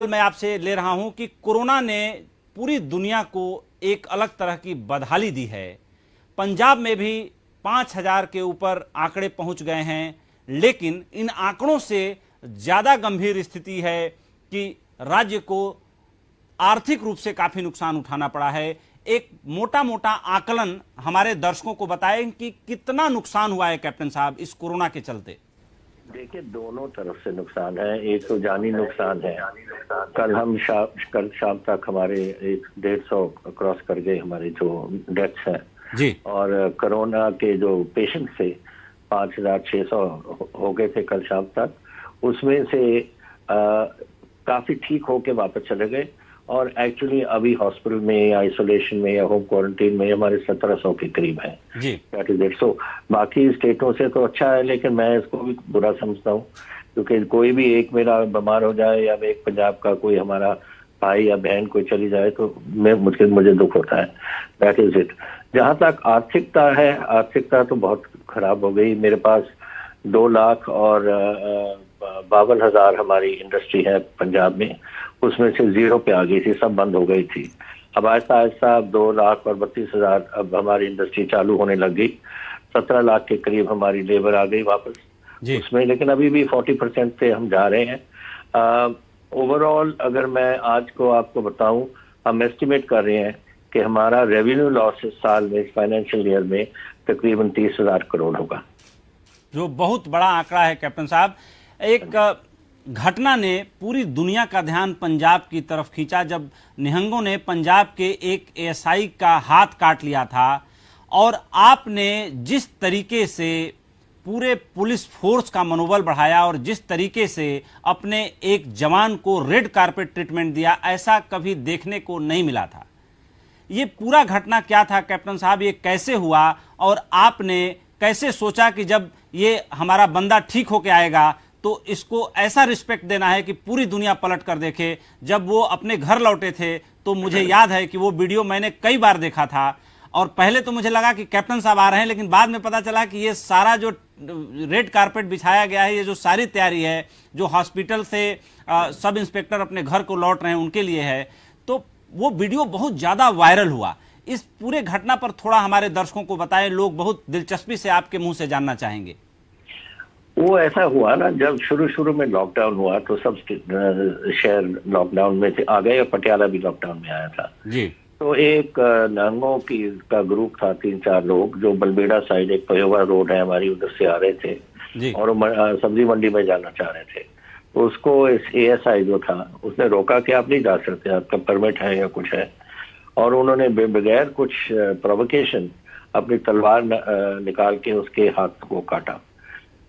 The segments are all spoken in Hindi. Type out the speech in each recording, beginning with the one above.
मैं आपसे ले रहा हूं कि कोरोना ने पूरी दुनिया को एक अलग तरह की बदहाली दी है। पंजाब में भी 5,000 के ऊपर आंकड़े पहुंच गए हैं, लेकिन इन आंकड़ों से ज्यादा गंभीर स्थिति है कि राज्य को आर्थिक रूप से काफी नुकसान उठाना पड़ा है। एक मोटा मोटा आकलन हमारे दर्शकों को बताएं कि कितना नुकसान हुआ है कैप्टन साहब इस कोरोना के चलते। देखिए, दोनों तरफ से नुकसान है। एक तो जानी नुकसान है। कल शाम तक हमारे 150 क्रॉस कर गए हमारे जो डेथ्स हैं जी। और कोरोना के जो पेशेंट थे 5,600 हो गए थे कल शाम तक। उसमें से काफी ठीक होके वापस चले गए और एक्चुअली अभी हॉस्पिटल में या आइसोलेशन में या होम क्वारंटीन में हमारे 1700 के करीब है जी। That is it. सो बाकी स्टेटों से तो अच्छा है, लेकिन मैं इसको भी बुरा समझता हूँ क्योंकि कोई भी एक मेरा बीमार हो जाए या एक पंजाब का कोई हमारा भाई या बहन कोई चली जाए तो मुझे दुख होता है। That is it. जहां तक आर्थिकता है, आर्थिकता तो बहुत खराब हो गई। मेरे पास 2,52,000 हमारी इंडस्ट्री है पंजाब में, उसमें से 0 पे आ गई थी, सब बंद हो गई थी। अब आहिस्ता आहिस्ता 2,32,000 अब हमारी इंडस्ट्री चालू होने लग गई। 17 लाख के करीब हमारी लेबर आ गई वापस उसमें, लेकिन अभी भी 40% से हम जा रहे हैं। ओवरऑल अगर मैं आज को आपको बताऊं, हम एस्टिमेट कर रहे हैं कि हमारा रेवेन्यू लॉस इस साल में, इस फाइनेंशियल ईयर में तकरीबन 30,000 करोड़ होगा, जो बहुत बड़ा आंकड़ा है कैप्टन साहब। एक घटना ने पूरी दुनिया का ध्यान पंजाब की तरफ खींचा जब निहंगों ने पंजाब के एक एएसआई का हाथ काट लिया था, और आपने जिस तरीके से पूरे पुलिस फोर्स का मनोबल बढ़ाया और जिस तरीके से अपने एक जवान को रेड कारपेट ट्रीटमेंट दिया, ऐसा कभी देखने को नहीं मिला था। ये पूरा घटना क्या था कैप्टन साहब, ये कैसे हुआ और आपने कैसे सोचा कि जब ये हमारा बंदा ठीक होके आएगा तो इसको ऐसा रिस्पेक्ट देना है कि पूरी दुनिया पलट कर देखे। जब वो अपने घर लौटे थे तो मुझे याद है कि वो वीडियो मैंने कई बार देखा था और पहले तो मुझे लगा कि कैप्टन साहब आ रहे हैं, लेकिन बाद में पता चला कि ये सारा जो रेड कारपेट बिछाया गया है, ये जो सारी तैयारी है जो हॉस्पिटल से सब इंस्पेक्टर अपने घर को लौट रहे हैं उनके लिए है। तो वो वीडियो बहुत ज्यादा वायरल हुआ। इस पूरे घटना पर थोड़ा हमारे दर्शकों को बताएं, लोग बहुत दिलचस्पी से आपके मुंह से जानना चाहेंगे। वो ऐसा हुआ ना, जब शुरू में लॉकडाउन हुआ तो सब शहर लॉकडाउन में थे, आ गए और पटियाला भी लॉकडाउन में आया था जी। तो एक नांगों का ग्रुप था, 3-4 लोग जो बलबेड़ा साइड, एक पयोवा रोड है हमारी, उधर से आ रहे थे जी। और सब्जी मंडी में जाना चाह रहे थे। तो उसको इस एएसआई जो था उसने रोका कि आप नहीं जा सकते, आपका परमिट है या कुछ है, और उन्होंने बगैर कुछ प्रोवोकेशन अपनी तलवार निकाल के उसके हाथ को काटा।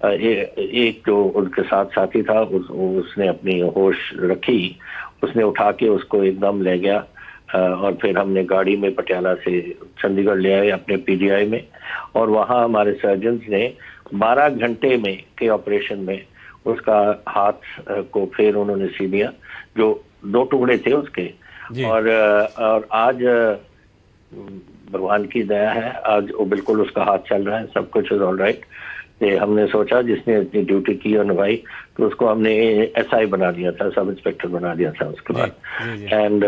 एक जो उनके साथ साथी था उसने अपनी होश रखी, उसने उठा के उसको एकदम ले गया और फिर हमने गाड़ी में पटियाला से चंडीगढ़ ले आए अपने पीजीआई में, और वहां हमारे सर्जन्स ने 12 घंटे में के ऑपरेशन में उसका हाथ को फिर उन्होंने सी दिया, जो 2 टुकड़े थे उसके। और आज भगवान की दया है, आज वो बिल्कुल उसका हाथ चल रहा है, सब कुछ इज ऑल राइट। हमने सोचा जिसने अपनी ड्यूटी की और निभाई तो उसको हमने एसआई बना दिया था, सब इंस्पेक्टर बना दिया था उसके बाद। एंड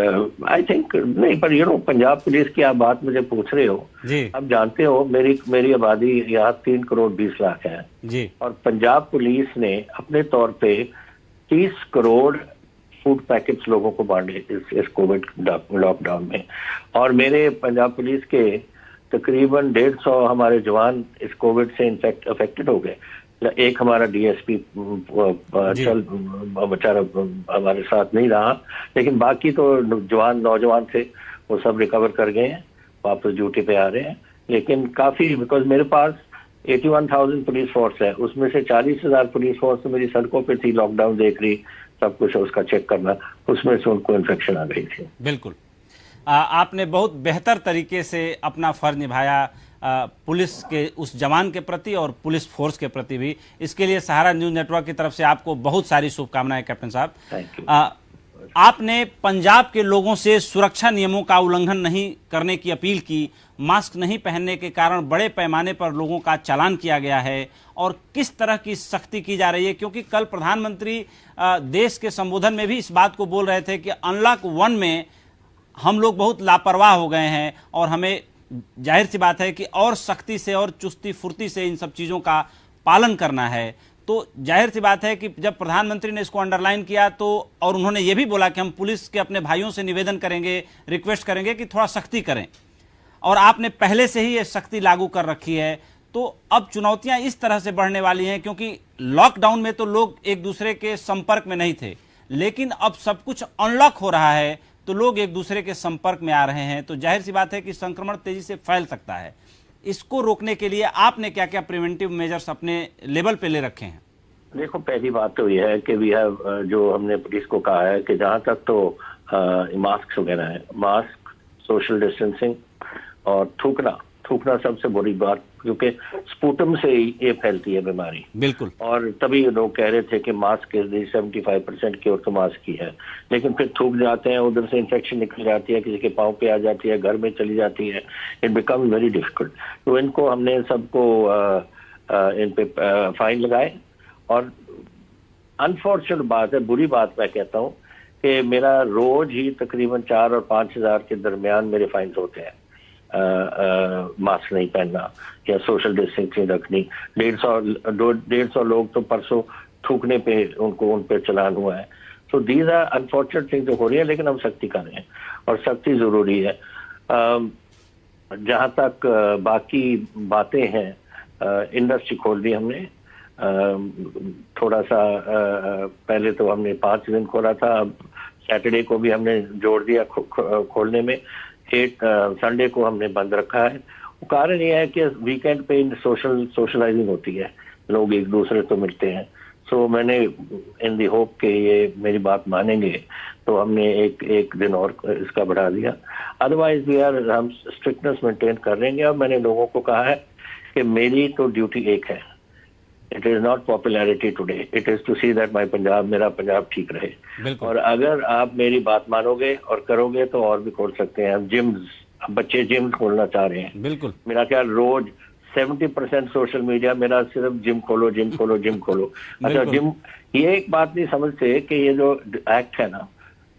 आई थिंक नहीं, पर पंजाब पुलिस की आप बात मुझे पूछ रहे हो, आप जानते हो मेरी आबादी यहाँ 3 करोड़ 20 लाख है जी। और पंजाब पुलिस ने अपने तौर पे 30 करोड़ फूड पैकेट्स लोगों को बांटे इस कोविड लॉकडाउन में, और मेरे पंजाब पुलिस के तकरीबन 150 हमारे जवान इस कोविड से अफेक्टेड हो गए। एक हमारा डीएसपी बेचारा हमारे साथ नहीं रहा, लेकिन बाकी तो नौजवान थे, वो सब रिकवर कर गए हैं, वापस ड्यूटी पे आ रहे हैं। लेकिन काफी, बिकॉज मेरे पास 81,000 पुलिस फोर्स है, उसमें से 40,000 पुलिस फोर्स मेरी सड़कों पे थी, लॉकडाउन देख रही, सब कुछ उसका चेक करना, उसमें से उनको इन्फेक्शन आ गई थी। बिल्कुल, आपने बहुत बेहतर तरीके से अपना फर्ज निभाया पुलिस के उस जवान के प्रति और पुलिस फोर्स के प्रति भी। इसके लिए सहारा न्यूज नेटवर्क की तरफ से आपको बहुत सारी शुभकामनाएं कैप्टन साहब। आपने पंजाब के लोगों से सुरक्षा नियमों का उल्लंघन नहीं करने की अपील की, मास्क नहीं पहनने के कारण बड़े पैमाने पर लोगों का चालान किया गया है, और किस तरह की सख्ती की जा रही है? क्योंकि कल प्रधानमंत्री देश के संबोधन में भी इस बात को बोल रहे थे कि अनलॉक 1 में हम लोग बहुत लापरवाह हो गए हैं और हमें जाहिर सी बात है कि और सख्ती से और चुस्ती फुर्ती से इन सब चीज़ों का पालन करना है। तो जाहिर सी बात है कि जब प्रधानमंत्री ने इसको अंडरलाइन किया तो, और उन्होंने ये भी बोला कि हम पुलिस के अपने भाइयों से निवेदन करेंगे, रिक्वेस्ट करेंगे कि थोड़ा सख्ती करें, और आपने पहले से ही ये सख्ती लागू कर रखी है, तो अब चुनौतियां इस तरह से बढ़ने वाली हैं, क्योंकि लॉकडाउन में तो लोग एक दूसरे के संपर्क में नहीं थे, लेकिन अब सब कुछ अनलॉक हो रहा है तो लोग एक दूसरे के संपर्क में आ रहे हैं, तो जाहिर सी बात है कि संक्रमण तेजी से फैल सकता है। इसको रोकने के लिए आपने क्या क्या प्रिवेंटिव मेजर्स अपने लेवल पे ले रखे हैं? देखो, पहली बात तो यह है कि वी हैव, जो हमने पुलिस को कहा है कि जहां तक तो मास्क वगैरह है, मास्क, सोशल डिस्टेंसिंग और थूकना सबसे बुरी बात, क्योंकि स्पूटम से ही ये फैलती है बीमारी। बिल्कुल। और तभी लोग कह रहे थे कि मास्क के 75% की और तो मास्क की है, लेकिन फिर थूक जाते हैं, उधर से इन्फेक्शन निकल जाती है, किसी के पाँव पे आ जाती है, घर में चली जाती है, इट बिकम वेरी डिफिकल्ट। तो इनको हमने सबको इन पे फाइन लगाए। और अनफॉर्चुनेट बात है, बुरी बात मैं कहता हूँ कि मेरा रोज ही तकरीबन 4 और 5 हज़ार के दरमियान मेरे फाइन्स होते हैं। मास्क नहीं पहनना या सोशल डिस्टेंसिंग रखनी। 150 लोग तो परसों थूकने पे उन पे चलान हुआ है। So these are unfortunate things जो हो रही है, लेकिन हम सख्ती कर रहे हैं और सख्ती जरूरी है। जहां तक बाकी बातें हैं, इंडस्ट्री खोल दी हमने। थोड़ा सा पहले तो हमने 5 दिन खोला था, अब सैटरडे को भी हमने जोड़ दिया खोलने में। संडे को हमने बंद रखा है। कारण यह है कि वीकेंड पे सोशलाइजिंग होती है, लोग एक दूसरे तो मिलते हैं। सो मैंने इन दी होप कि ये मेरी बात मानेंगे, तो हमने एक दिन और इसका बढ़ा दिया। अदरवाइज हम स्ट्रिक्टनेस मेंटेन कर रहेंगे। और मैंने लोगों को कहा है कि मेरी तो ड्यूटी एक है, it is not popularity today, it is to see that मेरा पंजाब ठीक रहे। और अगर आप मेरी बात मानोगे और करोगे तो और भी खोल सकते हैं। अब बच्चे जिम खोलना चाह रहे हैं। बिल्कुल। मेरा ख्याल रोज 70% सोशल मीडिया मेरा सिर्फ जिम खोलो। अच्छा, जिम, ये एक बात नहीं समझते कि ये जो एक्ट है ना,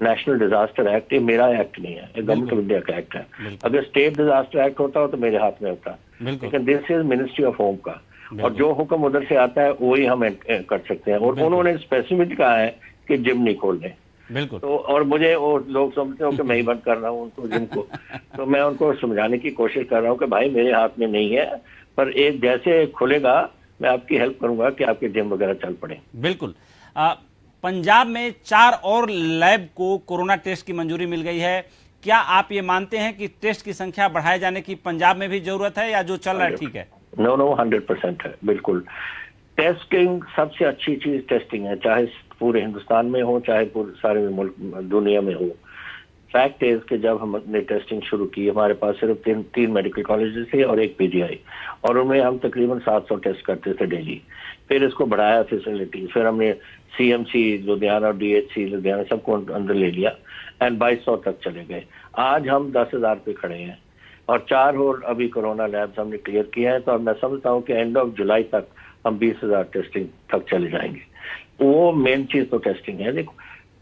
नेशनल डिजास्टर एक्ट, ये मेरा एक्ट नहीं है, ये गवर्नमेंट ऑफ इंडिया का एक्ट है। अगर स्टेट डिजास्टर एक्ट होता हो तो मेरे हाथ में होता, लेकिन this is ministry of home का, और जो हुक्म उधर से आता है वही हम कर सकते हैं। और उन्होंने स्पेसिफिक कहा है कि जिम नहीं खोलने। बिल्कुल। तो और मुझे वो लोग समझते हो कि मैं ही बंद कर रहा हूँ उनको, जिम को। तो मैं उनको समझाने की कोशिश कर रहा हूँ कि भाई मेरे हाथ में नहीं है, पर एक जैसे खुलेगा मैं आपकी हेल्प करूंगा कि आपके जिम वगैरह चल पड़े। बिल्कुल। पंजाब में 4 और लैब को कोरोना टेस्ट की मंजूरी मिल गई है। क्या आप ये मानते हैं कि टेस्ट की संख्या बढ़ाए जाने की पंजाब में भी जरूरत है, या जो चल रहा है ठीक है? नो 100% है। बिल्कुल, टेस्टिंग सबसे अच्छी चीज टेस्टिंग है, चाहे पूरे हिंदुस्तान में हो, चाहे पूरे सारे मुल्क दुनिया में हो। फैक्ट इज कि जब हमने टेस्टिंग शुरू की, हमारे पास सिर्फ तीन मेडिकल कॉलेजेस थे और एक पीजीआई, और उनमें हम तकरीबन 700 टेस्ट करते थे डेली। फिर इसको बढ़ाया फैसिलिटी, फिर हमने सीएमसी लुधियाना और डीएचसी लुधियाना सबको अंदर ले लिया एंड 2200 तक चले गए। आज हम 10,000 पे खड़े हैं और 4 और अभी कोरोना लैब्स हमने क्लियर किया है। तो मैं समझता हूँ कि एंड ऑफ जुलाई तक हम 20,000 टेस्टिंग तक चले जाएंगे। वो मेन चीज तो टेस्टिंग है। देखो,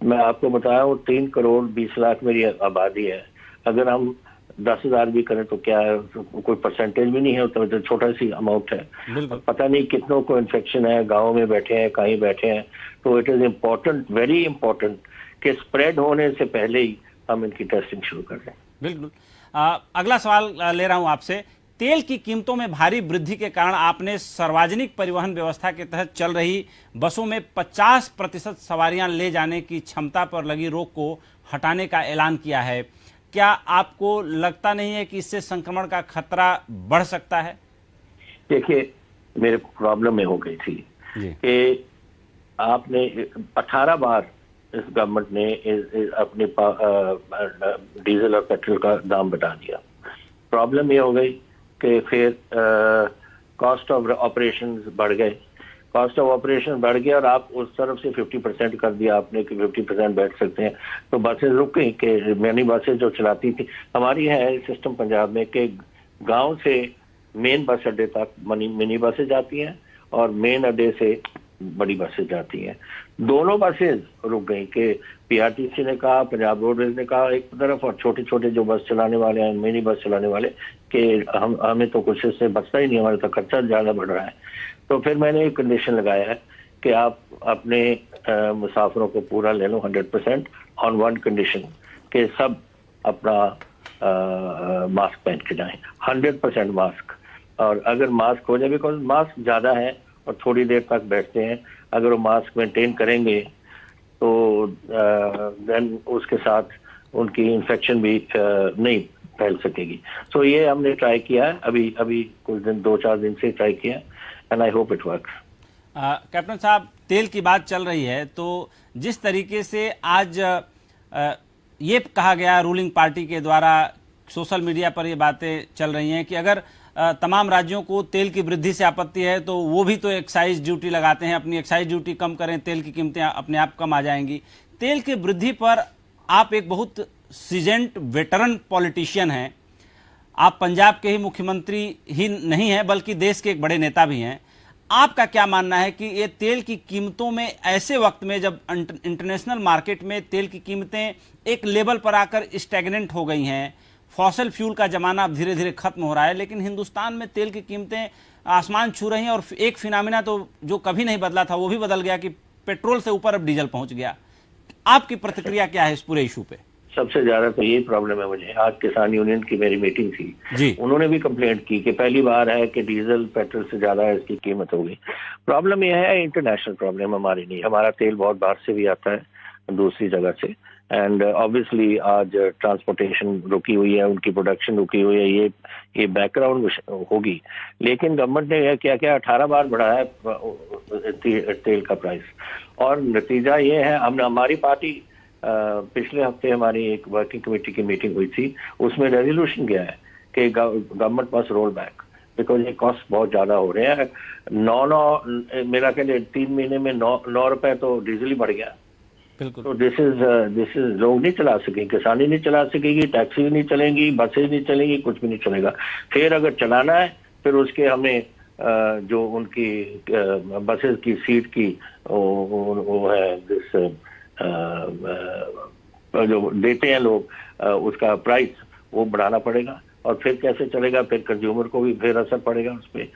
मैं आपको बताया हूँ 3 करोड़ 20 लाख मेरी आबादी है। अगर हम 10,000 भी करें तो क्या है, कोई परसेंटेज भी नहीं है, तो छोटा सी अमाउंट है। पता नहीं कितनों को इन्फेक्शन है, गाँव में बैठे हैं, कहीं बैठे हैं। तो it is important, very important कि स्प्रेड होने से पहले ही हम इनकी टेस्टिंग शुरू कर दें। बिल्कुल। अगला सवाल ले रहा हूं आपसे। तेल की कीमतों में भारी वृद्धि के कारण आपने सार्वजनिक परिवहन व्यवस्था के तहत चल रही बसों में 50% सवारियां ले जाने की क्षमता पर लगी रोक को हटाने का ऐलान किया है। क्या आपको लगता नहीं है कि इससे संक्रमण का खतरा बढ़ सकता है? देखिए, मेरे प्रॉब्लम में हो गई थी कि आपने 18 बार इस गवर्नमेंट ने अपने डीजल और पेट्रोल का दाम बढ़ा दिया। प्रॉब्लम ये हो गई कि फिर कॉस्ट ऑफ ऑपरेशंस बढ़ गए, कॉस्ट ऑफ ऑपरेशन बढ़ गया और आप उस तरफ से 50% कर दिया आपने कि 50% बैठ सकते हैं, तो बसें रुक गई। कि मिनी बसें जो चलाती थी, हमारी है सिस्टम पंजाब में कि गांव से मेन बस अड्डे तक मिनी बसें जाती हैं और मेन अड्डे से बड़ी बसें जाती हैं। दोनों बसें रुक गई कि पीआरटीसी ने कहा, पंजाब रोडवेज ने कहा एक तरफ, और छोटे छोटे जो बस चलाने वाले हैं, मिनी बस चलाने वाले, कि हमें तो कुछ इससे बचता ही नहीं, हमारा तो खर्चा ज्यादा बढ़ रहा है। तो फिर मैंने एक कंडीशन लगाया है कि आप अपने मुसाफिरों को पूरा ले लो 100% ऑन वन कंडीशन कि सब अपना मास्क पहन के जाएं, 100% मास्क। और अगर मास्क हो जाए, बिकॉज मास्क ज्यादा है और थोड़ी देर तक बैठते हैं, अगर वो मास्क मेंटेन करेंगे तो देन उसके साथ उनकी इन्फेक्शन भी नहीं फैल सकेगी। सो ये हमने ट्राई किया है, अभी कुछ दिन 2-4 दिन से ट्राई किया है, and I hope it works. Captain साहब, तेल की बात चल रही है, तो जिस तरीके से आज ये कहा गया रूलिंग पार्टी के द्वारा, सोशल मीडिया पर ये बातें चल रही हैं कि अगर तमाम राज्यों को तेल की वृद्धि से आपत्ति है तो वो भी तो एक्साइज ड्यूटी लगाते हैं, अपनी एक्साइज ड्यूटी कम करें, तेल की कीमतें अपने आप कम आ जाएंगी। तेल की वृद्धि पर आप एक बहुत सीजेंट वेटरन पॉलिटिशियन हैं, आप पंजाब के ही मुख्यमंत्री ही नहीं हैं बल्कि देश के एक बड़े नेता भी हैं। आपका क्या मानना है कि ये तेल की कीमतों में ऐसे वक्त में जब इंटरनेशनल मार्केट में तेल की कीमतें एक लेवल पर आकर स्टैग्नेंट हो गई हैं, फॉसिल फ्यूल का जमाना अब धीरे धीरे खत्म हो रहा है, लेकिन हिंदुस्तान में तेल की कीमतें आसमान छू रही हैं, और एक फिनोमिना तो जो कभी नहीं बदला था वो भी बदल गया कि पेट्रोल से ऊपर अब डीजल पहुंच गया। आपकी प्रतिक्रिया क्या है इस पूरे इशू पे? सबसे ज्यादा तो यही प्रॉब्लम है मुझे। आज किसान यूनियन की मेरी मीटिंग थी जी, उन्होंने भी कंप्लेंट की कि पहली बार है कि डीजल पेट्रोल से ज्यादा इसकी कीमत हो गई। प्रॉब्लम यह है इंटरनेशनल प्रॉब्लम, हमारी नहीं। हमारा तेल बहुत बाहर से भी आता है, दूसरी जगह से, एंड ऑब्वियसली आज ट्रांसपोर्टेशन रुकी हुई है, उनकी प्रोडक्शन रुकी हुई है, ये बैकग्राउंड होगी। लेकिन गवर्नमेंट ने क्या किया, 18 बार बढ़ाया है तेल का प्राइस, और नतीजा ये है, हमने हमारी पार्टी पिछले हफ्ते हमारी एक वर्किंग कमेटी की मीटिंग हुई थी, उसमें रेजोल्यूशन गया है कि government must roll back, because ये कॉस्ट बहुत ज्यादा हो रहे हैं। 9 मेरा कहते 3 महीने में 9 रुपए तो डीजल ही बढ़ गया। बिल्कुल। तो दिस इज लोग नहीं चला सकेंगे, किसानी नहीं चला सकेगी, टैक्सी भी नहीं चलेंगी, बसेज नहीं चलेंगी, कुछ भी नहीं चलेगा। फिर अगर चलाना है फिर उसके हमें जो उनकी बसेज की सीट की वो है दिस जो देते हैं लोग उसका प्राइस वो बढ़ाना पड़ेगा, और फिर कैसे चलेगा, फिर कंज्यूमर को भी फिर असर पड़ेगा उस पर।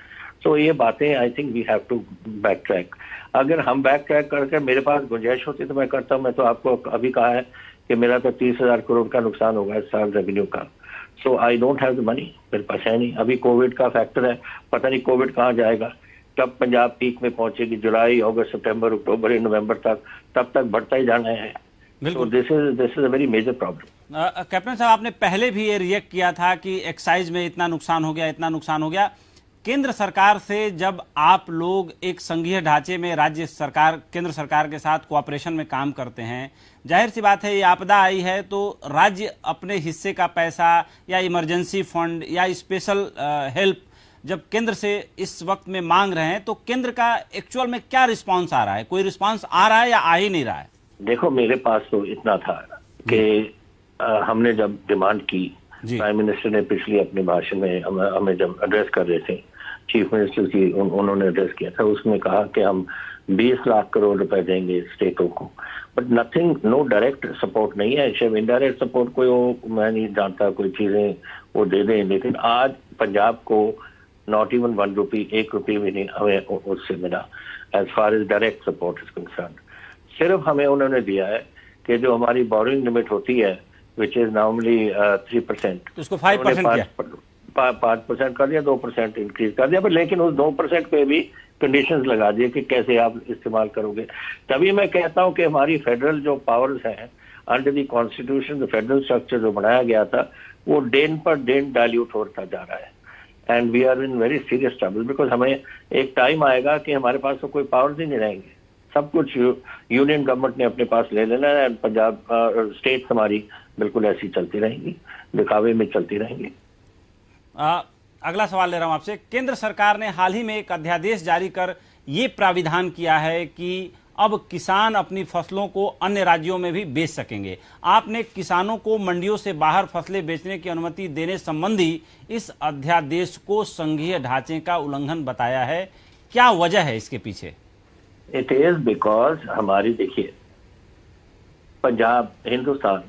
तो ये बातें I think we have to back track. अगर हम बैक ट्रैक करके मेरे पास गुंजाइश होती तो मैं करता हूँ। मैं तो आपको अभी कहा है कि मेरा तो 30,000 करोड़ का नुकसान होगा इस साल रेवेन्यू का। So I don't have the money, मेरे पास है नहीं। अभी कोविड का फैक्टर है, पता नहीं कोविड कहाँ जाएगा, कब पंजाब पीक में पहुंचेगी, जुलाई, अगस्त, सितंबर, अक्टूबर, नवंबर तक, तब तक बढ़ता ही जाना है। So this is a very major problem. Captain साहब, आपने पहले भी ये रिएक्ट किया था कि एक्साइज में इतना नुकसान हो गया, इतना नुकसान हो गया। केंद्र सरकार से जब आप लोग एक संघीय ढांचे में राज्य सरकार केंद्र सरकार के साथ कोऑपरेशन में काम करते हैं, जाहिर सी बात है ये आपदा आई है तो राज्य अपने हिस्से का पैसा या इमरजेंसी फंड या स्पेशल हेल्प जब केंद्र से इस वक्त में मांग रहे हैं, तो केंद्र का एक्चुअल में क्या रिस्पांस आ रहा है? कोई रिस्पांस आ रहा है या आ ही नहीं रहा है? देखो, मेरे पास तो इतना था कि हमने जब डिमांड की, प्राइम मिनिस्टर ने पिछली अपने भाषण में हमें जब एड्रेस कर रहे थे, चीफ मिनिस्टर की उन्होंने एड्रेस किया था, उसमें कहा कि हम 20 लाख करोड़ रुपए देंगे स्टेटों को, but nothing, no direct support नहीं है। शायद इनडायरेक्ट सपोर्ट कोई वो मैं नहीं जानता, कोई चीजें वो दे दें, लेकिन आज पंजाब को नॉट इवन 1 रुपी, 1 रुपये भी नहीं हमें उससे मिला as far as direct support is concern. सिर्फ हमें उन्होंने दिया है कि जो हमारी बोरिंग लिमिट होती है विच इज नॉर्मली 3%, उसको 5% किया, 5% कर दिया, 2% इंक्रीज कर दिया, पर लेकिन उस 2% पे भी कंडीशंस लगा दिए कि कैसे आप इस्तेमाल करोगे। तभी मैं कहता हूं कि हमारी फेडरल जो पावर्स हैं under the constitution, federal structure जो बनाया गया था, वो दिन पर दिन डाइल्यूट होता जा रहा है, and we are in very serious trouble, because हमें एक टाइम आएगा कि हमारे पास तो कोई पावर्स ही नहीं रहेंगे, सब कुछ यूनियन गवर्नमेंट ने अपने पास ले लेना है, पंजाब स्टेट्स हमारी बिल्कुल ऐसी चलती रहेंगी, दिखावे में चलती रहेंगी। अगला सवाल ले रहा हूं आपसे। केंद्र सरकार ने हाल ही में एक अध्यादेश जारी कर ये प्राविधान किया है कि अब किसान अपनी फसलों को अन्य राज्यों में भी बेच सकेंगे। आपने किसानों को मंडियों से बाहर फसलें बेचने की अनुमति देने संबंधी इस अध्यादेश को संघीय ढांचे का उल्लंघन बताया है। क्या वजह है इसके पीछे? इट इज बिकॉज हमारी, देखिए, पंजाब, हिंदुस्तान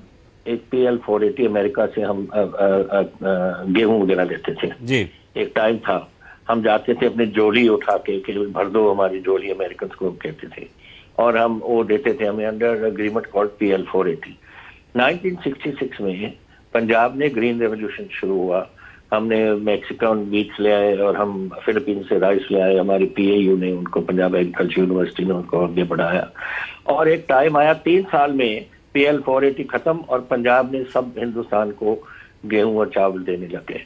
एक PL 480 अमेरिका से हम गेहूं वगैरह लेते थे जी। एक टाइम था, हम जाते थे अपनी जोली उठा के कि भर दो हमारी जोली, अमेरिकन को हम कहते थे, और हम वो देते थे हमें अंडर अग्रीमेंट कॉल्ड PL 480। 1966 में पंजाब ने ग्रीन रेवोल्यूशन शुरू हुआ, हमने मैक्सिकन बीट्स ले आए और हम फिलीपीन से राइस ले आए, हमारी PAU ने उनको, पंजाब एग्रीकल्चर यूनिवर्सिटी ने उनको आगे बढ़ाया, और एक टाइम आया 3 साल में PL 480 खत्म और पंजाब ने सब हिंदुस्तान को गेहूं और चावल देने लगे।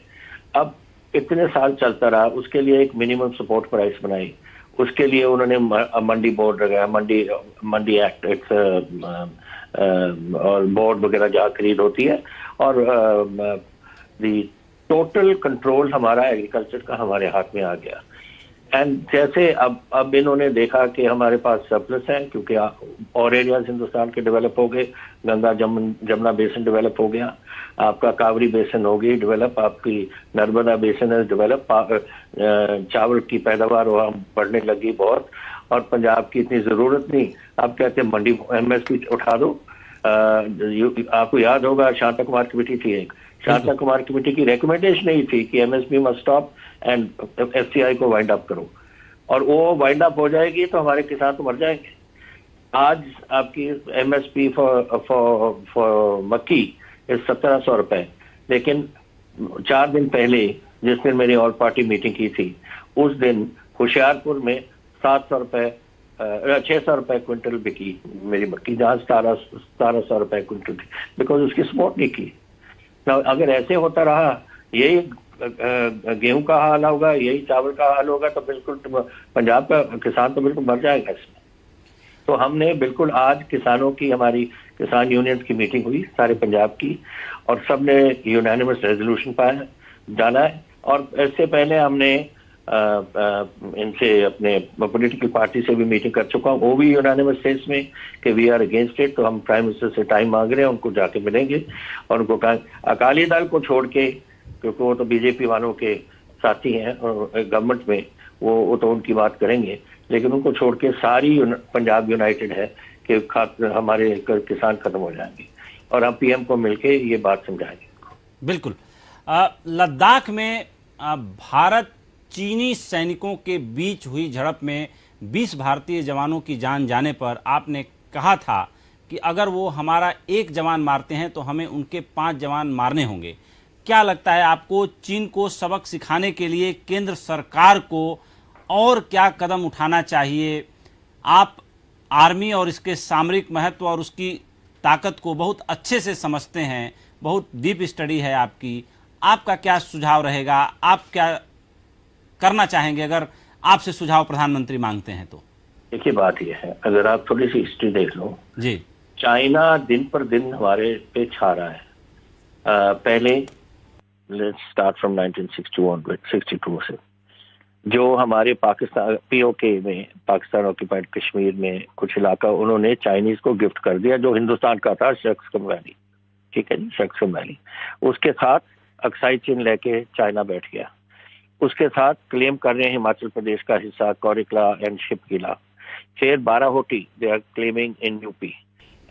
अब इतने साल चलता रहा, उसके लिए एक मिनिमम सपोर्ट प्राइस बनाई, उसके लिए उन्होंने मंडी बोर्ड लगाया, मंडी एक्ट, और बोर्ड वगैरह जहाँ खरीद होती है, और दी टोटल कंट्रोल हमारा एग्रीकल्चर का हमारे हाथ में आ गया। एंड जैसे अब इन्होंने देखा कि हमारे पास सरप्लस है, क्योंकि और एरियाज हिंदुस्तान के डेवलप हो गए, गंगा जमुना बेसिन डेवलप हो गया, आपका कावरी बेसिन हो गई डेवलप, आपकी नर्मदा बेसिन है डेवलप, चावल की पैदावार वहाँ बढ़ने लगी बहुत, और पंजाब की इतनी जरूरत नहीं। आप कहते हैं मंडी MSP उठा दो। आपको याद होगा शांता कुमार कमेटी थी एक, शांता कुमार कमेटी की रिकमेंडेशन यही थी कि MSP must stop and FCI को वाइंड अप करो, और वो वाइंड अप हो जाएगी तो हमारे किसान तो मर जाएंगे। आज आपकी MSP फॉर मक्की इस 1700 रुपए, लेकिन 4 दिन पहले जिस दिन मेरी ऑल पार्टी मीटिंग की थी, उस दिन होशियारपुर में 700 रुपए 600 रुपए क्विंटल बिकी मेरी मक्की, जहाँ 1700 रुपए क्विंटल थी, बिकॉज उसकी सपोर्ट नहीं की। अगर ऐसे होता रहा, यही गेहूं का हाल होगा, यही चावल का हाल होगा, तो बिल्कुल पंजाब का किसान तो बिल्कुल मर जाएगा इसमें। तो हमने बिल्कुल आज किसानों की, हमारी किसान यूनियन की मीटिंग हुई सारे पंजाब की, और सबने यूनानिमस रेजोल्यूशन पाया जाना है। और इससे पहले हमने इनसे अपने पॉलिटिकल पार्टी से भी मीटिंग कर चुका हूँ, वो भी यूनानिमस स्टेट्स में कि वी आर अगेंस्ट इट। तो हम प्राइम मिनिस्टर से टाइम मांग रहे हैं, उनको जाके मिलेंगे और उनको कहा, अकाली दल को छोड़ के, क्योंकि वो तो BJP वालों के साथी हैं और गवर्नमेंट में वो तो उनकी बात करेंगे, लेकिन उनको छोड़ के सारी पंजाब यूनाइटेड है कि हमारे किसान खत्म हो जाएंगे, और हम PM को मिलके ये बात समझाएंगे। बिल्कुल। लद्दाख में भारत चीनी सैनिकों के बीच हुई झड़प में 20 भारतीय जवानों की जान जाने पर आपने कहा था कि अगर वो हमारा एक जवान मारते हैं तो हमें उनके 5 जवान मारने होंगे। क्या लगता है आपको, चीन को सबक सिखाने के लिए केंद्र सरकार को और क्या कदम उठाना चाहिए? आप आर्मी और इसके सामरिक महत्व और उसकी ताकत को बहुत अच्छे से समझते हैं, बहुत डीप स्टडी है आपकी। आपका क्या सुझाव रहेगा? आप क्या करना चाहेंगे अगर आपसे सुझाव प्रधानमंत्री मांगते हैं तो? देखिए, बात यह है, अगर आप थोड़ी सी हिस्ट्री देख लो जी, चाइना दिन पर दिन हमारे पे छा रहा है। पहले लेट्स स्टार्ट फ्रॉम 1962 से, जो हमारे पाकिस्तान POK में, पाकिस्तान ऑक्यूपाइड कश्मीर में कुछ इलाका उन्होंने चाइनीज को गिफ्ट कर दिया, जो हिंदुस्तान का था, शक्सकम वैली। ठीक है जी, शक्सकम वैली। उसके साथ अक्साई चीन लेके चाइना बैठ गया। उसके साथ क्लेम कर रहे हैं हिमाचल प्रदेश का हिस्सा, कौरिकला एंड शिपकिला। फिर Barahoti they are claiming in UP,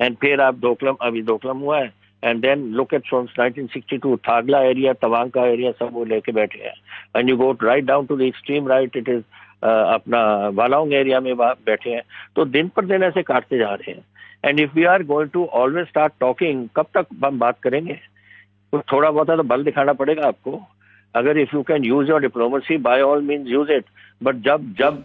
and फिर आप दोकलम, अभी दोकलम हुआ है, and then look at from 1962 Thag La area, Tawang का एरिया, सब वो लेके बैठे हैं। And you go right down to the extreme right, it is अपना वालांग एरिया में बैठे हैं। तो दिन पर दिन ऐसे काटते जा रहे हैं। And if we are going to always start talking, कब तक हम बात करेंगे? तो थोड़ा बहुत तो बल दिखाना पड़ेगा आपको। अगर if you can use your diplomacy, by all means use it. But जब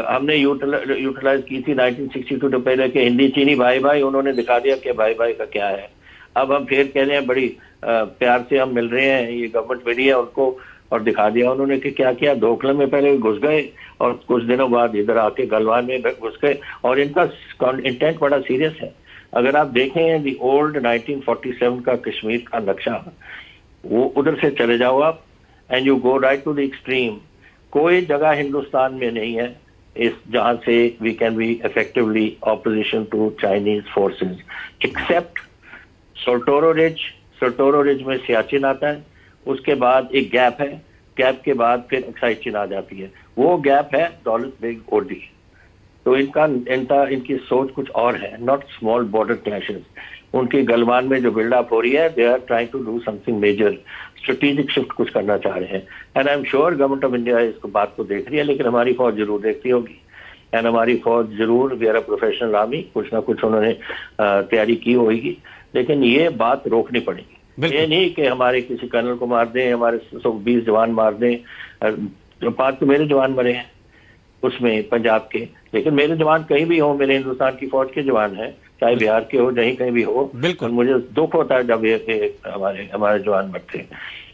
हमने यूटिलाइज की थी 1962 तो पहले के हिंदी चीनी भाई भाई, उन्होंने दिखा दिया कि भाई भाई का क्या है। अब हम फिर कह रहे हैं बड़ी प्यार से हम मिल रहे हैं, ये गवर्नमेंट मिली है उनको, और दिखा दिया उन्होंने कि क्या किया। दोकलम में पहले घुस गए और कुछ दिनों बाद इधर आके गलवान में घुस गए, और इनका इंटेंट बड़ा सीरियस है। अगर आप देखें दी ओल्ड 1947 का कश्मीर का नक्शा, वो उधर से चले जाओ आप, and you go right to the extreme. कोई जगह हिंदुस्तान में नहीं है इस जहां से we can be effectively opposition to Chinese forces, except Saltoro ridge में सियाचिन आता है, उसके बाद एक गैप है, गैप के बाद फिर अक्साई चीन आ जाती है, वो गैप है दौलत बेग ओरडी। तो इनकी सोच कुछ और है, नॉट स्मॉल बॉर्डर क्लैशेस। उनकी गलवान में जो बिल्डअप हो रही है, they are trying to do something major, strategic shift कुछ करना चाह रहे हैं। And I am sure government of India इस बात को देख रही है, लेकिन हमारी फौज जरूर देखती होगी। एंड हमारी फौज जरूर, we are a professional army, कुछ ना कुछ उन्होंने तैयारी की होगी, लेकिन ये बात रोकनी पड़ेगी। ये नहीं कि हमारे किसी कर्नल को मार दें, हमारे 120 जवान मार दें। 5 तो मेरे जवान मरे हैं उसमें पंजाब के, लेकिन मेरे जवान कहीं भी हो, मेरे हिंदुस्तान की फौज के जवान हैं, चाहे बिहार के हो, जहीं कहीं भी हो। बिल्कुल, मुझे दुख होता है जब ये हमारे जवान मरते हैं।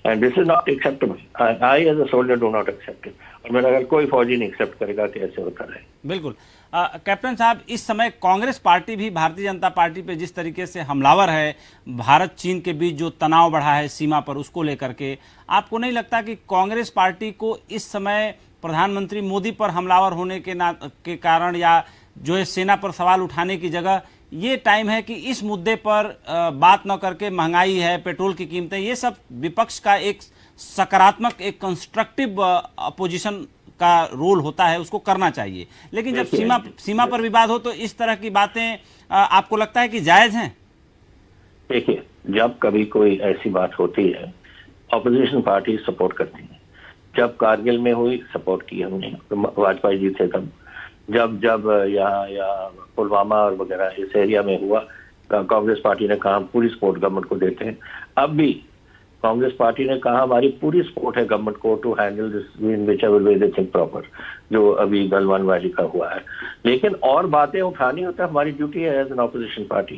And this is not acceptable. I as a soldier do not accept it, और मेरा अगर कोई फौजी नहीं एक्सेप्ट करेगा कि ऐसे होता रहे। बिल्कुल। कैप्टन साहब, इस समय कांग्रेस पार्टी भी भारतीय जनता पार्टी पे जिस तरीके से हमलावर है, भारत चीन के बीच जो तनाव बढ़ा है सीमा पर, उसको लेकर के आपको नहीं लगता कि कांग्रेस पार्टी को इस समय प्रधानमंत्री मोदी पर हमलावर होने के कारण, या जो है सेना पर सवाल उठाने की जगह, ये टाइम है कि इस मुद्दे पर बात न करके, महंगाई है, पेट्रोल की कीमतें, ये सब विपक्ष का एक सकारात्मक, एक कंस्ट्रक्टिव अपोजिशन का रोल होता है, उसको करना चाहिए। लेकिन जब सीमा पर विवाद हो तो इस तरह की बातें आपको लगता है कि जायज हैं? देखिए, जब कभी कोई ऐसी बात होती है, ऑपोजिशन पार्टी सपोर्ट करती है। जब कारगिल में हुई, सपोर्ट की हमने, वाजपेयी जी थे तब। जब यहाँ पुलवामा और वगैरह इस एरिया में हुआ, कांग्रेस पार्टी ने कहा हम पूरी सपोर्ट गवर्नमेंट को देते हैं। अब भी कांग्रेस पार्टी ने कहा हमारी पूरी सपोर्ट है गवर्नमेंट को to handle this in whichever way they think proper, जो अभी गलवान वैली का हुआ है। लेकिन और बातें उठानी होता है, हमारी ड्यूटी है एज एन ऑपोजिशन पार्टी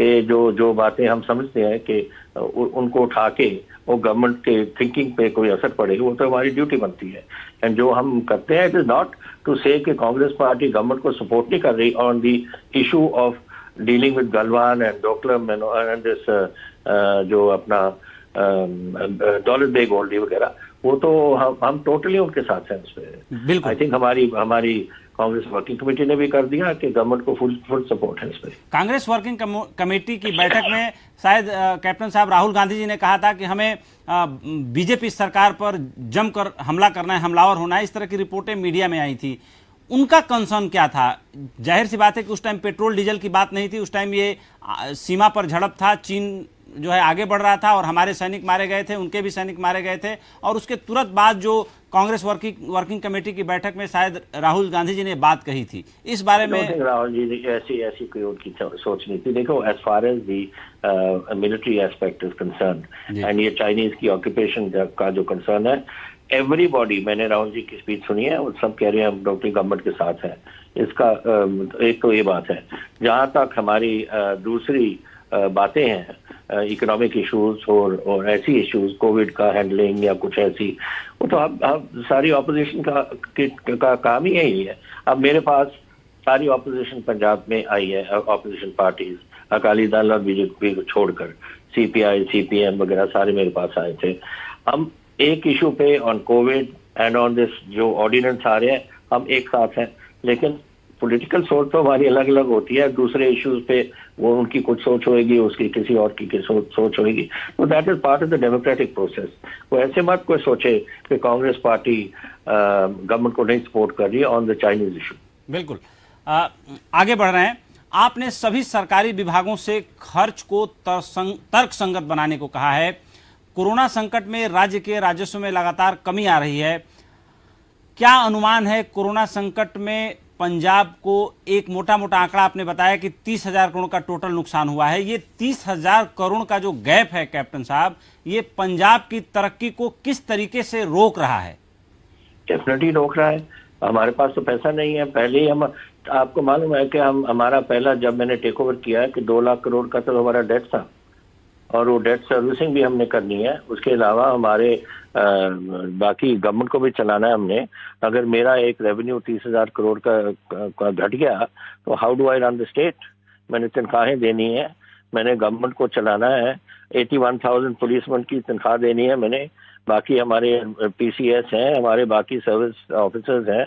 कि जो बातें हम समझते हैं कि उनको उठा के वो गवर्नमेंट के थिंकिंग पे कोई असर पड़े, वो तो हमारी ड्यूटी बनती है। एंड जो हम करते हैं, इट इज नॉट टू से कि कांग्रेस पार्टी गवर्नमेंट को सपोर्ट नहीं कर रही on the issue of dealing with Galwan and Doklam and this जो अपना दौलत बेग ओरडी वगैरह, वो तो हम टोटली उनके साथ हैं उस पर। आई थिंक हमारी कांग्रेस वर्किंग कमेटी ने भी कर दिया कि गवर्नमेंट को फुल सपोर्ट है इस पर। कांग्रेस वर्किंग कमेटी की बैठक में शायद कैप्टन साहब राहुल गांधी जी ने कहा था कि हमें बीजेपी सरकार पर जमकर हमला करना है, हमलावर होना है, इस तरह की रिपोर्टें मीडिया में आई थी। उनका कंसर्न क्या था? जाहिर सी बात है कि उस टाइम पेट्रोल डीजल की बात नहीं थी, उस टाइम ये सीमा पर झड़प था, चीन जो है आगे बढ़ रहा था और हमारे सैनिक मारे गए थे, उनके भी सैनिक मारे गए थे। और उसके तुरंत बाद जो कांग्रेस वर्किंग कमेटी की बैठक में शायद राहुल गांधी जी ने बात कही थी, इस बारे में राहुल जी ऐसी कोई उनकी सोच नहीं थी। देखो, as far as the military aspect is concern and ये चाइनीज की ऑक्यूपेशन का जो कंसर्न है, एवरीबॉडी, मैंने राहुल जी की स्पीच सुनी है, वो सब कह रहे हैं हम डॉक्टरी गवर्नमेंट के साथ है। इसका एक तो ये बात है। जहां तक हमारी दूसरी बातें हैं, इकोनॉमिक इश्यूज और ऐसी इश्यूज, कोविड का हैंडलिंग या कुछ ऐसी, वो तो अब सारी ऑपोजिशन का काम ही यही है। अब मेरे पास सारी ऑपोजिशन पंजाब में आई है, ऑपोजिशन पार्टीज, अकाली दल और बीजेपी को छोड़कर, सीपीआई, सीपीएम वगैरह सारे मेरे पास आए थे। हम एक इशू पे on Covid and on this जो ऑर्डिनेंस आ रहे हैं, हम एक साथ हैं। लेकिन पॉलिटिकल सोच तो हमारी अलग अलग होती है। दूसरे इश्यूज पे वो उनकी कुछ सोच होगी, उसकी किसी और की सोच होगी। तो that is part of the democratic process. वो ऐसे मत कोई सोचे कि कांग्रेस पार्टी गवर्नमेंट को नहीं सपोर्ट कर रही है ऑन द चाइनीज इशू। बिल्कुल। आगे बढ़ रहे हैं। आपने सभी सरकारी विभागों से खर्च को तर्कसंगत बनाने को कहा है। कोरोना संकट में राज्य के राजस्व में लगातार कमी आ रही है। क्या अनुमान है कोरोना संकट में पंजाब को? एक मोटा मोटा आंकड़ा आपने बताया कि 30,000 करोड़ का टोटल नुकसान हुआ है। ये 30,000 करोड़ का जो गैप है कैप्टन साहब, ये पंजाब की तरक्की को किस तरीके से रोक रहा है? डेफिनेटली रोक रहा है। हमारे पास तो पैसा नहीं है। पहले ही आपको मालूम है कि हमारा पहला, जब मैंने टेक ओवर किया है, कि 2 लाख करोड़ का तो हमारा डेट था, और वो डेट सर्विसिंग भी हमने करनी है। उसके अलावा हमारे बाकी गवर्नमेंट को भी चलाना है हमने। अगर मेरा एक रेवेन्यू 30,000 करोड़ का घट गया, तो how do I run the state? मैंने तनख्वाहें देनी है, मैंने गवर्नमेंट को चलाना है, 81,000 पुलिसमैन की तनख्वाह देनी है मैंने, बाकी हमारे पीसीएस हैं, हमारे बाकी सर्विस ऑफिसर्स हैं,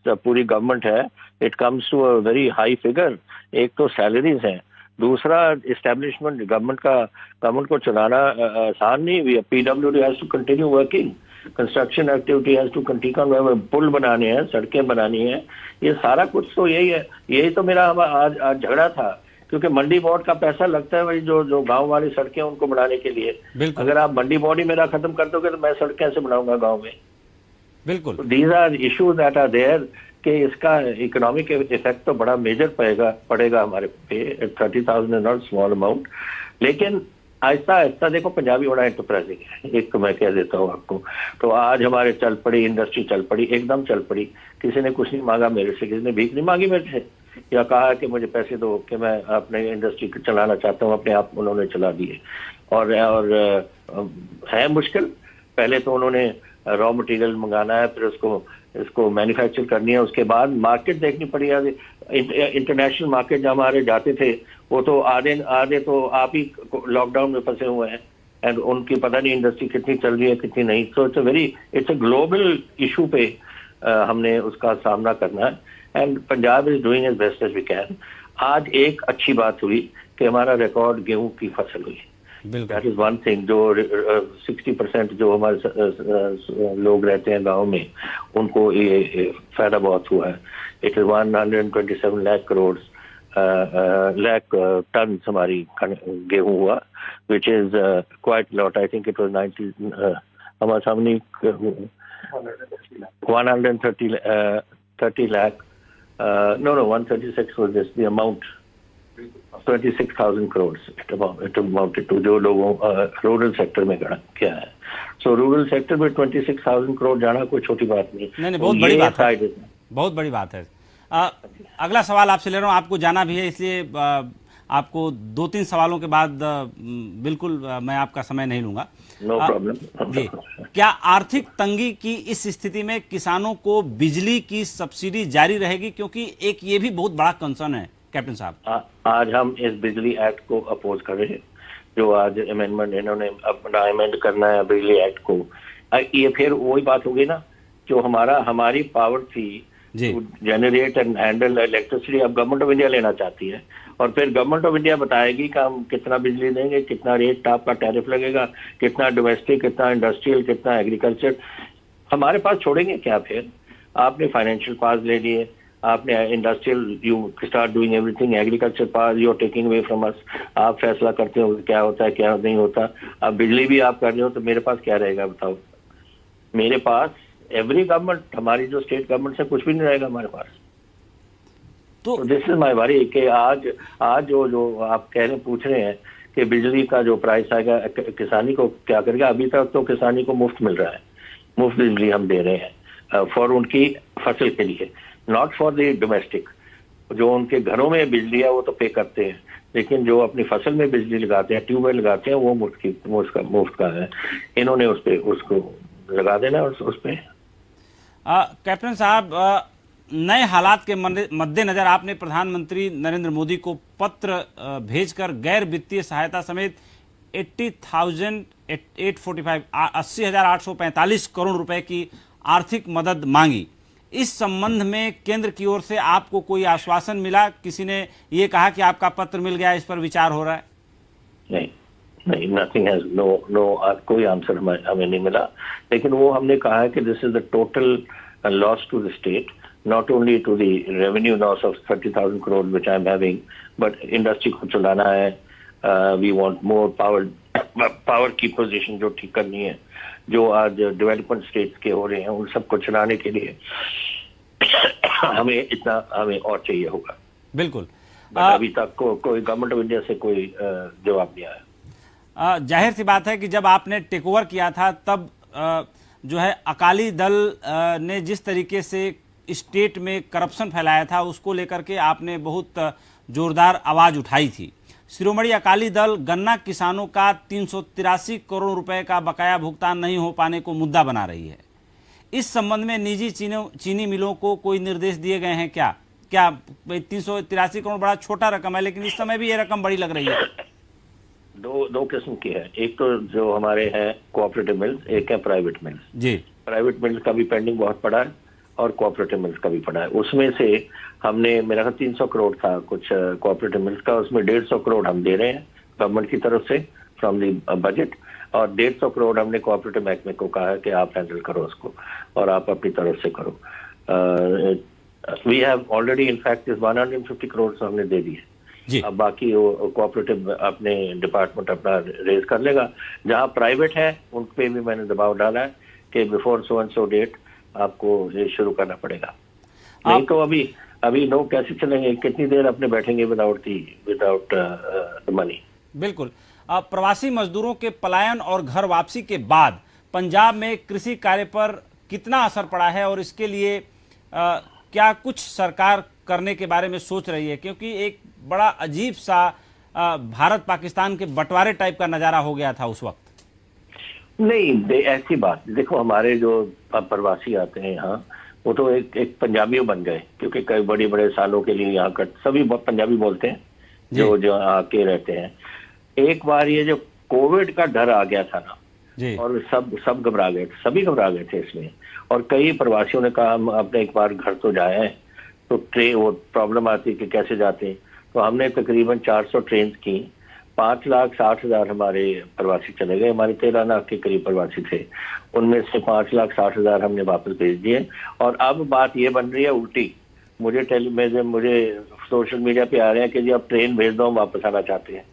सब पूरी गवर्नमेंट है। It comes to a very high figure. एक तो सैलरीज हैं, दूसरा इस्टेब्लिशमेंट गवर्नमेंट को चलाना आसान नहीं। PWD has to continue working, construction activity has to continue, पुल बनाने हैं, सड़कें बनानी है, ये सारा कुछ तो यही है। यही तो मेरा आज झगड़ा था, क्योंकि मंडी बोर्ड का पैसा लगता है वही जो गांव वाली सड़कें उनको बनाने के लिए। अगर आप मंडी बोर्ड ही मेरा खत्म कर दोगे तो मैं सड़क कैसे बनाऊंगा गांव में? बिल्कुल, these are issues that are there कि इसका इकोनॉमिक इफेक्ट तो बड़ा मेजर पड़ेगा हमारे पे। 30,000 इज नॉट स्मॉल अमाउंट। लेकिन आहिस्ता आहिस्ता देखो, पंजाबी बड़ा एंटरप्राइजिंग है, एक तो मैं कह देता हूँ आपको। तो आज हमारे चल पड़ी, इंडस्ट्री चल पड़ी, एकदम चल पड़ी। किसी ने कुछ नहीं मांगा मेरे से, किसी ने भीख नहीं मांगी मेरे से, या कहा कि मुझे पैसे दो कि मैं अपने इंडस्ट्री को चलाना चाहता हूँ, अपने आप उन्होंने चला दिए। और है मुश्किल। पहले तो उन्होंने रॉ मटेरियल मंगाना है, फिर इसको मैन्युफैक्चर करनी है, उसके बाद मार्केट देखनी पड़ी। इंटरनेशनल मार्केट जहाँ हमारे जाते थे, वो तो आधे तो आप ही लॉकडाउन में फंसे हुए हैं, एंड उनकी पता नहीं इंडस्ट्री कितनी चल रही है कितनी नहीं। So it's a global issue पे हमने उसका सामना करना है, and Punjab is doing as best as we can. आज एक अच्छी बात हुई कि हमारा रिकॉर्ड गेहूं की फसल हुई। That is one thing. जो 60% जो हमारे लोग रहते हैं गांव में, उनको ये फायदा बहुत हुआ है। It is 127 lakh crore ton हमारी गेहूं हुआ, which is quite lot. I think it was 90 हमारे सामने 130 lakh. No, 136 was this, the amount. 26,000 crores it amounted to, जो लोगों रूरल सेक्टर में किया है। सो रूरल सेक्टर में 26,000 करोड़ जाना कोई छोटी बात नहीं। नहीं, बहुत बड़ी बात है, बहुत बड़ी बात है। अगला सवाल आपसे ले रहा हूँ, आपको जाना भी है, इसलिए आपको 2-3 सवालों के बाद बिल्कुल मैं आपका समय नहीं लूंगा। नो प्रॉब्लम जी, क्या आर्थिक तंगी की इस स्थिति में किसानों को बिजली की सब्सिडी जारी रहेगी? क्योंकि एक ये भी बहुत बड़ा कंसर्न है कैप्टन साहब। आज हम इस बिजली एक्ट को अपोज कर रहे हैं, जो आज अमेंडमेंट इन्होंने अपना अमेंड करना है बिजली एक्ट को। ये फिर वही बात होगी ना, जो हमारी पावर थी जनरेट एंड हैंडल इलेक्ट्रिसिटी, अब गवर्नमेंट ऑफ इंडिया लेना चाहती है, और फिर गवर्नमेंट ऑफ इंडिया बताएगी कि हम कितना बिजली देंगे, कितना रेट आपका टैरिफ लगेगा, कितना डोमेस्टिक, कितना इंडस्ट्रियल, कितना एग्रीकल्चर। हमारे पास छोड़ेंगे क्या? फिर आपने फाइनेंशियल पास ले लिए, आपने industrial, you start doing everything, agriculture पास you are taking away from us. आप फैसला करते हो क्या होता है क्या नहीं होता। अब बिजली भी आप कर रहे हो, तो मेरे पास क्या रहेगा बताओ? मेरे पास एवरी गवर्नमेंट, हमारी जो स्टेट गवर्नमेंट से कुछ भी नहीं रहेगा हमारे पास। तो दिस इज माय वरी कि आज जो आप पूछ रहे हैं कि बिजली का जो प्राइस आएगा किसानी को क्या करेगा। अभी तक तो किसानी को मुफ्त मिल रहा है, मुफ्त बिजली हम दे रहे हैं फॉर उनकी फसल के लिए, नॉट फॉर द डोमेस्टिक। जो उनके घरों में बिजली है वो तो पे करते हैं, लेकिन जो अपनी फसल में बिजली लगाते हैं, ट्यूबवेल लगाते हैं, वो मुफ्त का है। इन्होंने उसको लगा देना उस पे। कैप्टन साहब, नए हालात के मद्देनजर आपने प्रधानमंत्री नरेंद्र मोदी को पत्र भेजकर गैर वित्तीय सहायता समेत 80,845 करोड़ रुपए की आर्थिक मदद मांगी। इस संबंध में केंद्र की ओर से आपको कोई आश्वासन मिला? किसी ने ये कहा कि आपका पत्र मिल गया, इस पर विचार हो रहा है? नहीं, नथिंग हैज, नो कोई आंसर हमें नहीं मिला। लेकिन वो हमने कहा है कि this is the total loss to the state, not only to the revenue loss of 30,000 crore which I'm having, but industry को चलाना है। We want more पावर की पोजीशन जो ठीक करनी है, जो आज डेवलपमेंट स्टेट्स के हो रहे हैं, उन सबको चलाने के लिए हमें और चाहिए होगा। बिल्कुल। अभी तक कोई गवर्नमेंट ऑफ इंडिया से कोई जवाब नहीं आया। जाहिर सी बात है कि जब आपने टेक ओवर किया था, तब जो है अकाली दल ने जिस तरीके से स्टेट में करप्शन फैलाया था, उसको लेकर के आपने बहुत जोरदार आवाज उठाई थी। शिरोमणि अकाली दल गन्ना किसानों का 383 करोड़ रुपए का बकाया भुगतान नहीं हो पाने को मुद्दा बना रही है। इस संबंध में निजी चीनी मिलों को कोई निर्देश दिए गए हैं क्या? 383 करोड़ बड़ा छोटा रकम है, लेकिन इस समय भी ये रकम बड़ी लग रही है। दो किस्म की है। एक तो जो हमारे हैं कोऑपरेटिव मिल्स, एक है प्राइवेट मिल्स जी। प्राइवेट मिल्स का भी पेंडिंग बहुत पड़ा है और कोऑपरेटिव मिल्स का भी पड़ा है। उसमें से हमने, मेरा ख्याल 300 करोड़ था कुछ कोऑपरेटिव मिल्स का, उसमें 150 करोड़ हम दे रहे हैं गवर्नमेंट की तरफ से फ्रॉम दी बजट, और 150 करोड़ हमने कोऑपरेटिव महकमे को कहा है कि आप हैंडल करो उसको और आप अपनी तरफ से करो। We have already in fact 150 crore हमने दे दिए। अब बाकी वो कोऑपरेटिव अपने डिपार्टमेंट अपना रेज कर लेगा। जहां प्राइवेट है उन पे भी मैंने दबाव डाला है कि before so and so date आपको ये शुरू करना पड़ेगा, नहीं तो अभी लोग कैसे चलेंगे, कितनी देर अपने बैठेंगे विदाउट द मनी। बिल्कुल। प्रवासी मजदूरों के पलायन और घर वापसी के बाद पंजाब में कृषि कार्य पर कितना असर पड़ा है और इसके लिए क्या कुछ सरकार करने के बारे में सोच रही है, क्योंकि एक बड़ा अजीब सा भारत पाकिस्तान के बंटवारे टाइप का नजारा हो गया था उस वक्त। नहीं, ऐसी बात देखो, हमारे जो प्रवासी आते हैं यहाँ वो तो एक पंजाबी बन गए, क्योंकि कई बड़े सालों के लिए यहाँ सभी पंजाबी बोलते हैं जो आके रहते हैं। एक बार ये जो कोविड का डर आ गया था ना जी, और सब घबरा गए, सभी घबरा गए थे इसमें, और कई प्रवासियों ने कहा हम अपने एक बार घर तो जाए हैं, तो ट्रेन वो प्रॉब्लम आती कि कैसे जाते हैं, तो हमने तकरीबन 400 ट्रेन की, 5,60,000 हमारे प्रवासी चले गए। हमारे 13 लाख के करीब प्रवासी थे, उनमें से 5,60,000 हमने वापस भेज दिए। और अब बात ये बन रही है उल्टी, मुझे सोशल मीडिया पे आ रहे हैं कि जी आप ट्रेन भेज दो, हम वापस आना चाहते हैं।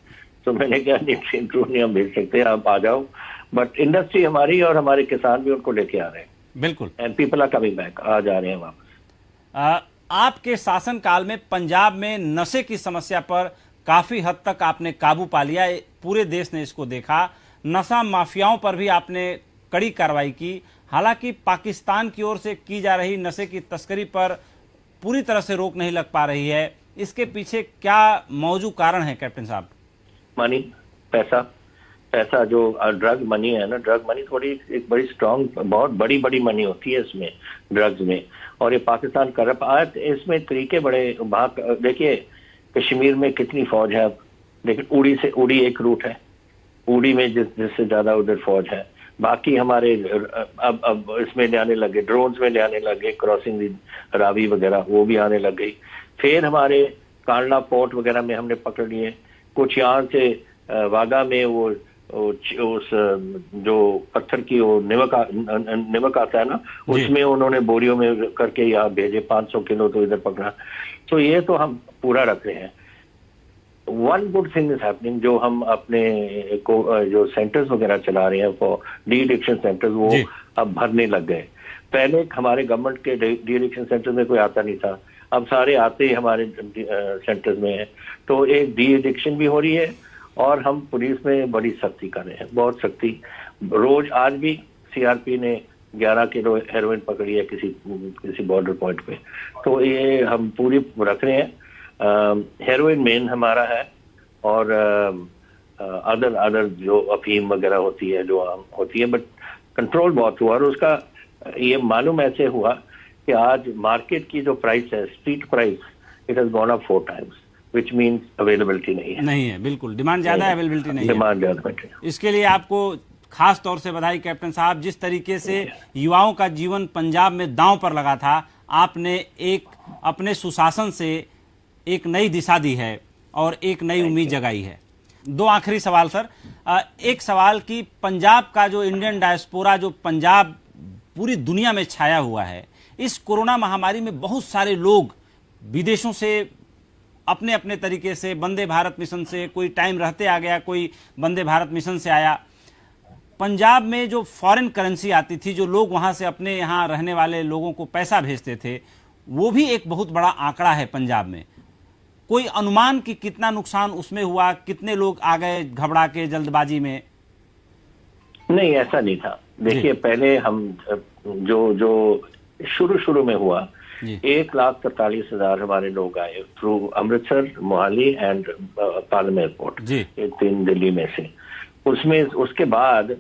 तो मैंने कहा नहीं, ट्रेन थ्रू नहीं हम भेज सकते, आप आ जाओ, बट इंडस्ट्री हमारी और हमारे किसान भी उनको लेके आ रहे हैं। बिल्कुल, and people are coming back, आ जा रहे हैं वापस। आपके शासनकाल में पंजाब में नशे की समस्या पर काफी हद तक आपने काबू पा लिया, पूरे देश ने इसको देखा। नशा माफियाओं पर भी आपने कड़ी कार्रवाई की। हालांकि पाकिस्तान की ओर से की जा रही नशे की तस्करी पर पूरी तरह से रोक नहीं लग पा रही है, इसके पीछे क्या मौजूद कारण है कैप्टन साहब? मनी, पैसा जो ड्रग मनी है ना, ड्रग मनी थोड़ी एक बड़ी स्ट्रांग, बहुत बड़ी मनी होती है इसमें, ड्रग्स में। और ये पाकिस्तान करप्ट आज इसमें तरीके बड़े भाग, देखिए कश्मीर में कितनी फौज है, लेकिन उड़ी एक रूट है, उड़ी में जिससे ज्यादा उधर फौज है। बाकी हमारे अब इसमें ले आने लगे, ड्रोन्स में ले आने लगे, क्रॉसिंग रावी वगैरह वो भी आने लग गई। फिर हमारे कांडला पोर्ट वगैरह में हमने पकड़ लिए, कुछ यहाँ से वागा में वो उस जो पत्थर की वो निमक आता है ना, उसमें उन्होंने बोरियों में करके यहाँ भेजे, 500 किलो तो इधर पकड़ा। तो ये तो हम पूरा रख रहे हैं। One good thing is happening, जो हम अपने जो सेंटर्स वगैरह चला रहे हैं फॉर डी एडिक्शन सेंटर्स, वो अब भरने लग गए। पहले हमारे गवर्नमेंट के डी एडिक्शन सेंटर में कोई आता नहीं था, अब सारे आते ही हमारे सेंटर्स में है। तो एक डी एडिक्शन भी हो रही है और हम पुलिस में बड़ी सख्ती कर रहे हैं, बहुत सख्ती। रोज आज भी सीआरपी ने 11 किलो हेरोइन पकड़ी है किसी बॉर्डर पॉइंट पे। तो ये हम पूरी रख रहे हैं। हेरोइन मेन हमारा है, और अदर जो अफीम वगैरह होती है जो आम होती है, बट कंट्रोल बहुत हुआ। और उसका ये मालूम ऐसे हुआ कि आज मार्केट की जो प्राइस है, street price, it has gone up 4 times, which means availability नहीं है। बिल्कुल, डिमांड ज्यादा है, अवेलेबिलिटी नहीं है। डिमांड ज्यादा है। इसके लिए आपको खास तौर से बधाई कैप्टन साहब। जिस तरीके से युवाओं का जीवन पंजाब में दांव पर लगा था, आपने एक अपने सुशासन से एक नई दिशा दी है और एक नई उम्मीद जगाई है। 2 आखिरी सवाल सर। एक सवाल कि पंजाब का जो इंडियन डायस्पोरा, जो पंजाब पूरी दुनिया में छाया हुआ है, इस कोरोना महामारी में बहुत सारे लोग विदेशों से अपने अपने तरीके से, वंदे भारत मिशन से, कोई टाइम रहते आ गया, कोई वंदे भारत मिशन से आया। पंजाब में जो फॉरेन करेंसी आती थी, जो लोग वहां से अपने यहाँ रहने वाले लोगों को पैसा भेजते थे, वो भी एक बहुत बड़ा आंकड़ा है पंजाब में। कोई अनुमान कि कितना नुकसान उसमें हुआ, कितने लोग आ गए घबरा के जल्दबाजी में? नहीं, ऐसा नहीं था। देखिए, पहले हम जो शुरू में हुआ, 1,43,000 हमारे लोग आए through Amritsar, Mohali and Palam airport, ये 3 दिल्ली में से। उसके बाद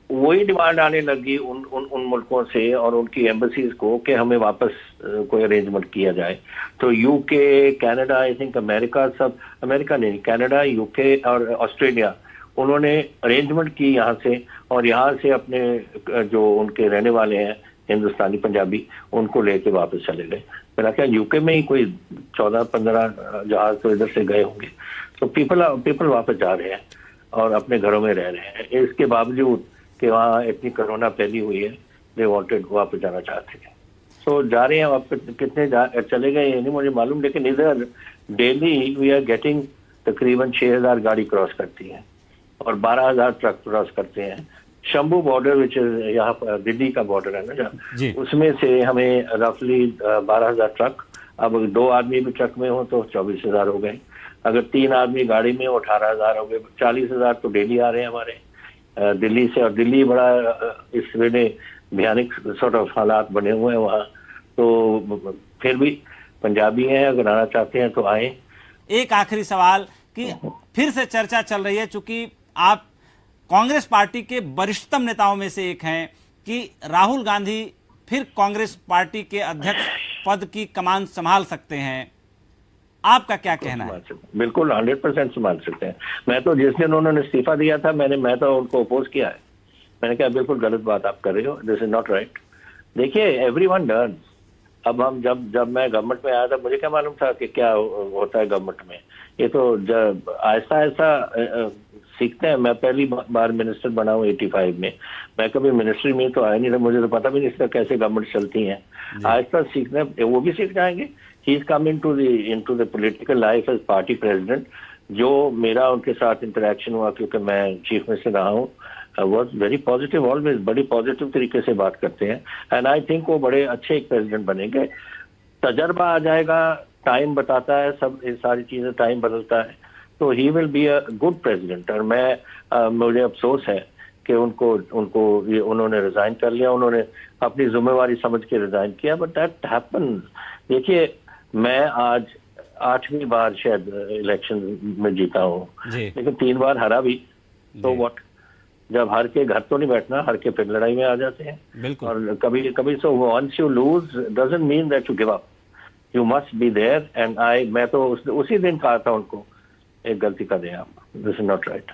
वही डिमांड आने लगी उन मुल्कों से और उनकी एम्बेसीज को कि हमें वापस कोई अरेंजमेंट किया जाए। तो UK, Canada, I think America नहीं, कनाडा, यूके और ऑस्ट्रेलिया, उन्होंने अरेंजमेंट की यहाँ से, और यहाँ से अपने जो उनके रहने वाले हैं हिंदुस्तानी पंजाबी, उनको लेके वापस चले गए। मेरा क्या यूके में ही कोई 14-15 जहाज तो इधर से गए होंगे। तो पीपल वापस जा रहे हैं और अपने घरों में रह रहे हैं, इसके बावजूद कि वहाँ इतनी कोरोना फैली हुई है, दे वांटेड वापस जाना चाहते हैं। तो जा रहे हैं वापस, कितने चले गए ये नहीं मुझे मालूम, लेकिन इधर डेली वी आर गेटिंग तकरीबन 6000 गाड़ी क्रॉस करती है और 12000 ट्रक क्रॉस करते हैं। शंभू बॉर्डर विच यहाँ पर दिल्ली का बॉर्डर है ना जहाँ, उसमें से हमें रफली 12000 ट्रक, अब 2 आदमी भी ट्रक में हो तो 24000 हो गए, अगर 3 आदमी गाड़ी में हो 18000 हो गए, 40000 तो डेली आ रहे हैं हमारे दिल्ली से। और दिल्ली बड़ा इस वेले भयानक सॉर्ट ऑफ हालात बने हुए हैं वहाँ। तो फिर भी पंजाबी हैं, अगर आना चाहते हैं तो आए। एक आखिरी सवाल कि फिर से चर्चा चल रही है, चूंकि आप कांग्रेस पार्टी के वरिष्ठतम नेताओं में से एक हैं, कि राहुल गांधी फिर कांग्रेस पार्टी के अध्यक्ष पद की कमान संभाल सकते हैं, आपका क्या कहना है? बिल्कुल 100% संभाल सकते हैं। मैं तो जिस दिन उन्होंने इस्तीफा दिया था मैं तो उनको अपोज किया है। मैंने कहा बिल्कुल गलत बात आप कर रहे हो, दिस इज नॉट राइट। देखिए एवरीवन डर्न्स। अब हम जब मैं गवर्नमेंट में आया था, मुझे क्या मालूम था कि क्या होता है गवर्नमेंट में। ये तो जब आहिस्ता आहिस्ता सीखते हैं। मैं पहली बार मिनिस्टर बना हूँ 85 में, मैं कभी मिनिस्ट्री में तो आया नहीं था, मुझे तो पता भी नहीं था कैसे गवर्नमेंट चलती है। आहिस्ता सीखने वो भी सीख जाएंगे। He is come into the political life as party president. जो मेरा उनके साथ इंटरेक्शन हुआ, क्योंकि मैं चीफ मिनिस्टर रहा हूँ, वॉज वेरी पॉजिटिव, ऑलवेज बड़ी पॉजिटिव तरीके से बात करते हैं। एंड आई थिंक वो बड़े अच्छे एक प्रेसिडेंट बनेंगे। तजर्बा आ जाएगा, टाइम बताता है, सब ये सारी चीजें टाइम बदलता है, तो he will be a good president. और मुझे अफसोस है कि उन्होंने रिजाइन कर लिया, उन्होंने अपनी जिम्मेवारी समझ के रिजाइन किया, बट दैट हैपेंस। देखिए मैं आज 8वीं बार शायद इलेक्शन में जीता हूँ, लेकिन 3 बार हरा भी, तो व्हाट। जब हार के घर तो नहीं बैठना, हार के फिर लड़ाई में आ जाते हैं। और कभी कभी so once you lose doesn't mean that you give up, you must be there. And मैं तो उसी दिन कहा था उनको, एक गलती कर दिया आप, this is not right.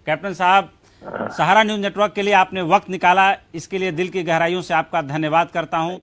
Captain साहब, सहारा न्यूज नेटवर्क के लिए आपने वक्त निकाला, इसके लिए दिल की गहराइयों से आपका धन्यवाद करता हूं।